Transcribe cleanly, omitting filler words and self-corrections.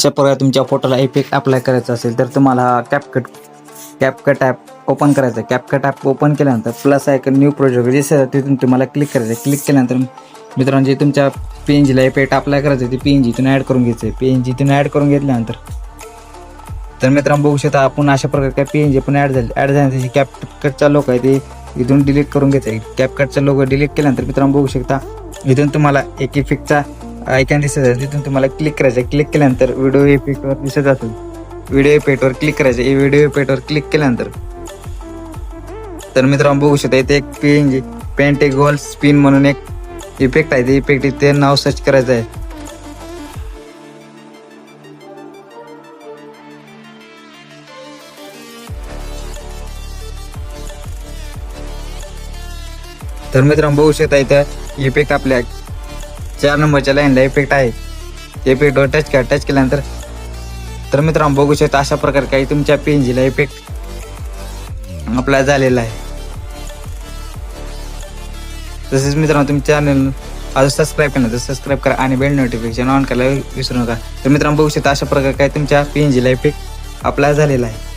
अशा प्रकारे तुमच्या फोटोला इफेक्ट अप्लाय करायचा असेल तर तुम्हाला कॅपकट ॲप ओपन करायचं. कॅपकट ॲप ओपन केल्यानंतर प्लस आयकन न्यू प्रोजेक्ट दिसेल तिथून तुम्हाला क्लिक करायचं. क्लिक केल्यानंतर मित्रांनो जे तुमच्या PNGला इफेक्ट अप्लाय करायचं ते PNG इथून ॲड करून घ्यायचं आहे. PNG इथून ॲड करून घेतल्यानंतर तर मित्रांनो बघू शकता आपण अशा प्रकारे काय PNG पण ॲड झाल्यानंतर कॅपकटचा लोगो आहे ते इथून डिलीट करून घ्यायचं आहे. कॅपकटचा लोगो डिलीट केल्यानंतर मित्रांनो बघू शकता इथून तुम्हाला एक इफेक्टचा आयकॉन दिसत आहे. तिथून तुम्हाला क्लिक करायचं आहे. क्लिक केल्यानंतर व्हिडिओ इफेक्टवर दिसत असेल व्हिडिओ इफेक्टवर क्लिक करायचं आहे. व्हिडिओ इफेक्टवर क्लिक केल्यानंतर तर मित्रांनो बघू शकता इथे एक PNG पेंटेगोल स्पिन म्हणून एक इफेक्ट आहे. ते इफेक्ट इथे नाव सर्च करायचं आहे. तर मित्रांनो बघू शकता इथं इफेक्ट आपल्या 4 नंबरच्या लाईनला इफेक्ट आहे. इफेक्टवर टच केल्यानंतर तर मित्रांनो बघू शकता अशा प्रकारे काही तुमच्या PNGला इफेक्ट अप्लाय झालेला आहे. तसेच मित्रांनो तुमच्या चॅनल अजून सबस्क्राईब केलं तर सबस्क्राईब करा आणि बेल नोटिफिकेशन ऑन करायला विसरू नका. तर मित्रांनो बघू शकता अशा प्रकारे काही तुमच्या PNGला इफेक्ट अप्लाय झालेला आहे.